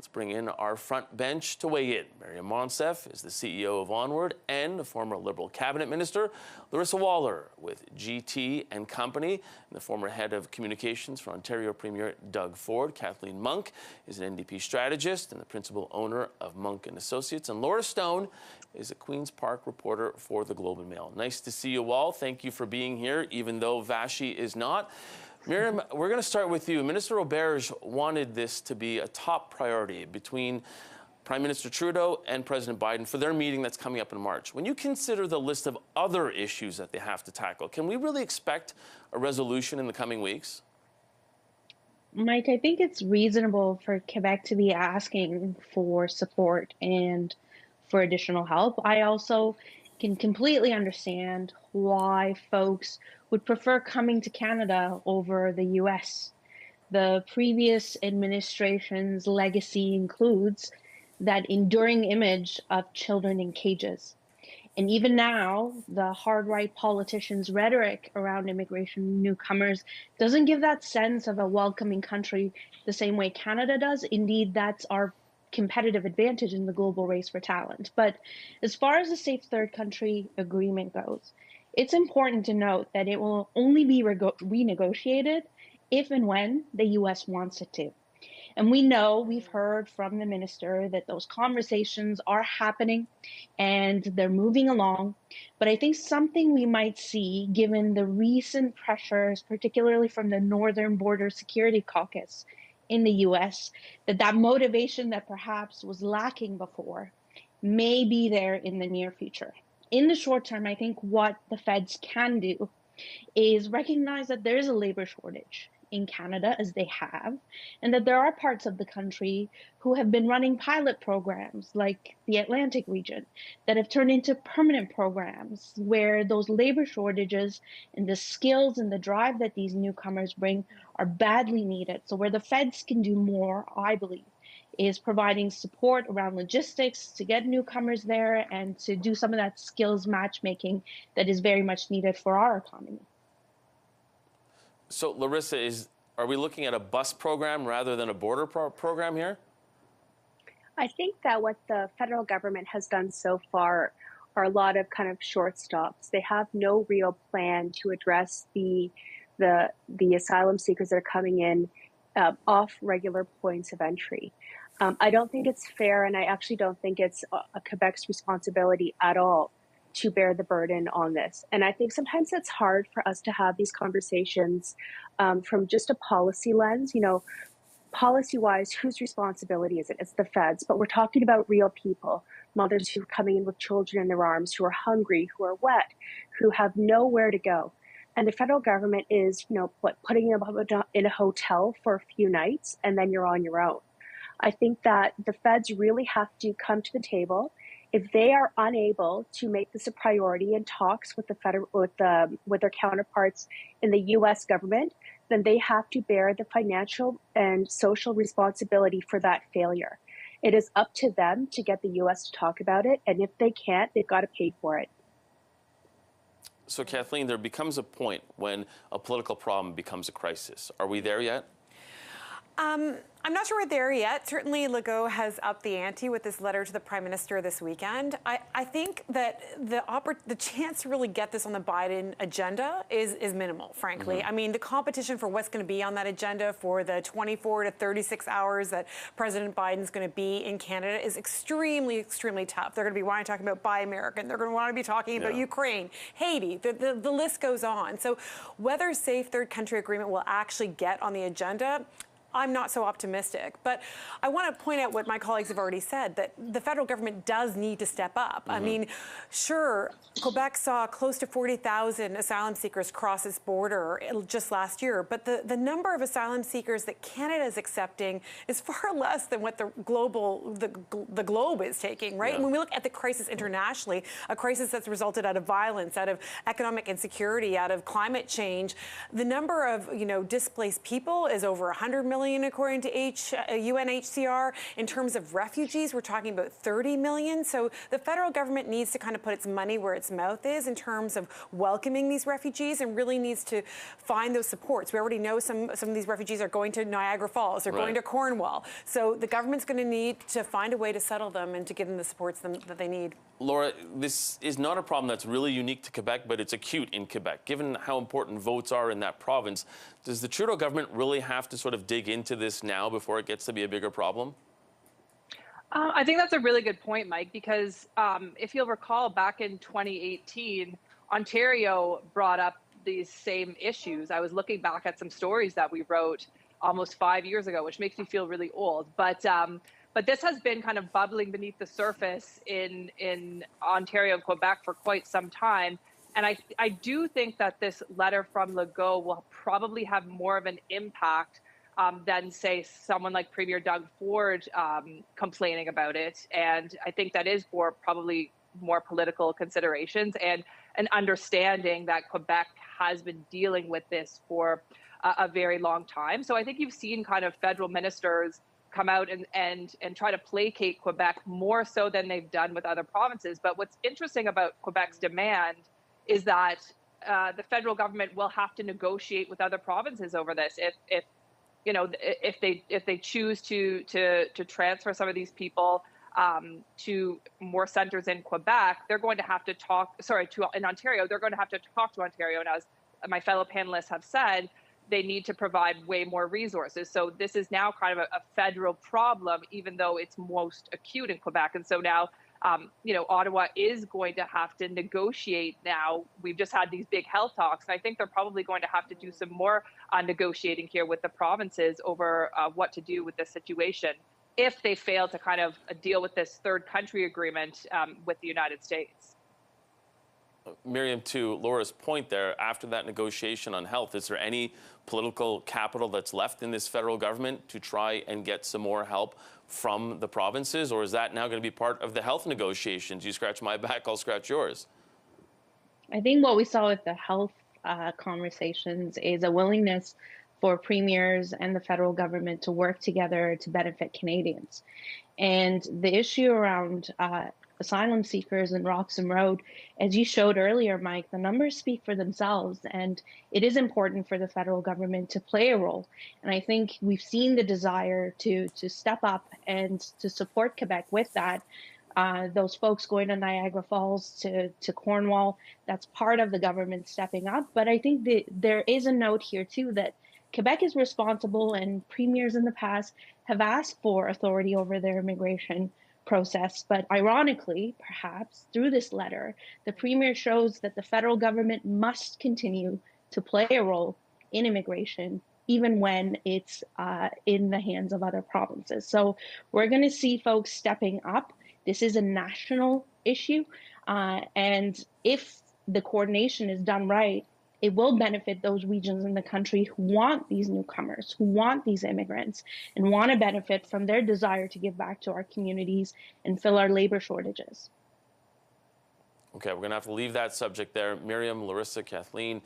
Let's bring in our front bench to weigh in. Miriam Monsef is the CEO of Onward and a former Liberal cabinet minister. Larissa Waller with GT and Company, and the former head of communications for Ontario Premier Doug Ford. Kathleen Monk is an NDP strategist and the principal owner of Monk and Associates. And Laura Stone is a Queen's Park reporter for the Globe and Mail. Nice to see you all. Thank you for being here, even though Vassy is not. Miriam, we're going to start with you. Minister Auberge wanted this to be a top priority between Prime Minister Trudeau and President Biden for their meeting that's coming up in March. When you consider the list of other issues that they have to tackle, can we really expect a resolution in the coming weeks? Mike, I think it's reasonable for Quebec to be asking for support and for additional help. I also can completely understand why folks would prefer coming to Canada over the US. The previous administration's legacy includes that enduring image of children in cages. And even now, the hard-right politicians' rhetoric around immigration newcomers doesn't give that sense of a welcoming country the same way Canada does. Indeed, that's our competitive advantage in the global race for talent. But as far as the Safe Third Country agreement goes, it's important to note that it will only be renegotiated if and when the US wants it to. And we've heard from the minister that those conversations are happening and they're moving along. But I think something we might see, given the recent pressures, particularly from the Northern Border Security Caucus in the US, that motivation that perhaps was lacking before may be there in the near future. In the short term, I think what the feds can do is recognize that there is a labor shortage in Canada, as they have, and that there are parts of the country who have been running pilot programs like the Atlantic region that have turned into permanent programs where those labor shortages and the skills and the drive that these newcomers bring are badly needed. So where the feds can do more, I believe, is providing support around logistics to get newcomers there and to do some of that skills matchmaking that is very much needed for our economy. So, Larissa, are we looking at a bus program rather than a border program here? I think that what the federal government has done so far are a lot of kind of short stops. They have no real plan to address the asylum seekers that are coming in off regular points of entry. I don't think it's fair, and I actually don't think it's Quebec's responsibility at all to bear the burden on this. And I think sometimes it's hard for us to have these conversations from just a policy lens. You know, policy-wise, whose responsibility is it? It's the feds, but we're talking about real people, mothers who are coming in with children in their arms, who are hungry, who are wet, who have nowhere to go. And the federal government is, putting them in a hotel for a few nights, and then you're on your own. I think that the feds really have to come to the table. If they are unable to make this a priority in talks with with their counterparts in the U.S. government, then they have to bear the financial and social responsibility for that failure. It is up to them to get the U.S. to talk about it, and if they can't, they've got to pay for it. So, Kathleen, there becomes a point when a political problem becomes a crisis. Are we there yet? I'm not sure we're there yet. Certainly, Legault has upped the ante with this letter to the Prime Minister this weekend. I think that the chance to really get this on the Biden agenda is minimal, frankly. Mm-hmm. I mean, the competition for what's going to be on that agenda for the 24 to 36 hours that President Biden's going to be in Canada is extremely, extremely tough. They're going to be wanting to talk about Buy American. They're going to want to be talking about Ukraine, Haiti. The list goes on. So whether Safe Third Country Agreement will actually get on the agenda, I'm not so optimistic. But I want to point out what my colleagues have already said, that the federal government does need to step up. Mm-hmm. I mean, sure, Quebec saw close to 40,000 asylum seekers cross its border just last year, but the number of asylum seekers that Canada is accepting is far less than what the globe is taking, right? Yeah. When we look at the crisis internationally, a crisis that's resulted out of violence, out of economic insecurity, out of climate change, the number of, displaced people is over 100 million. million, according to UNHCR. In terms of refugees, we're talking about 30 million. So the federal government needs to kind of put its money where its mouth is in terms of welcoming these refugees, and really needs to find those supports. We already know some of these refugees are going to Niagara Falls, they're going to Cornwall. So the government's going to need to find a way to settle them and to give them the supports that they need. Laura, this is not a problem that's really unique to Quebec, but it's acute in Quebec. Given how important votes are in that province, does the Trudeau government really have to sort of dig into this now before it gets to be a bigger problem? I think that's a really good point, Mike, because if you'll recall, back in 2018, Ontario brought up these same issues. I was looking back at some stories that we wrote almost 5 years ago, which makes me feel really old. But this has been kind of bubbling beneath the surface in Ontario and Quebec for quite some time. And I do think that this letter from Legault will probably have more of an impact than, say, someone like Premier Doug Ford complaining about it. And I think that is for probably more political considerations and an understanding that Quebec has been dealing with this for a very long time. So I think you've seen kind of federal ministers come out and try to placate Quebec more so than they've done with other provinces. But what's interesting about Quebec's demand is that the federal government will have to negotiate with other provinces over this. If they choose to transfer some of these people to more centers in Quebec, they're going to have to in Ontario, they're going to have to talk to Ontario. And as my fellow panelists have said, they need to provide way more resources. So this is now kind of a federal problem, even though it's most acute in Quebec. And so now, Ottawa is going to have to negotiate now. We've just had these big health talks, and I think they're probably going to have to do some more negotiating here with the provinces over what to do with this situation if they fail to kind of deal with this third country agreement with the United States. Miriam, to Laura's point there, after that negotiation on health, is there any political capital that's left in this federal government to try and get some more help from the provinces? Or is that now going to be part of the health negotiations? You scratch my back, I'll scratch yours. I think what we saw with the health conversations is a willingness for premiers and the federal government to work together to benefit Canadians. And the issue around asylum seekers in Roxham Road, as you showed earlier, Mike, the numbers speak for themselves, and it is important for the federal government to play a role. And I think we've seen the desire to step up and to support Quebec with that. Those folks going to Niagara Falls, to Cornwall, that's part of the government stepping up. But I think that there is a note here, too, that Quebec is responsible, and premiers in the past have asked for authority over their immigration process. But ironically, perhaps through this letter, the premier shows that the federal government must continue to play a role in immigration, even when it's in the hands of other provinces. So we're going to see folks stepping up. This is a national issue. And if the coordination is done right, it will benefit those regions in the country who want these newcomers, who want these immigrants, and want to benefit from their desire to give back to our communities and fill our labor shortages. Okay, we're going to have to leave that subject there. Miriam, Larissa, Kathleen,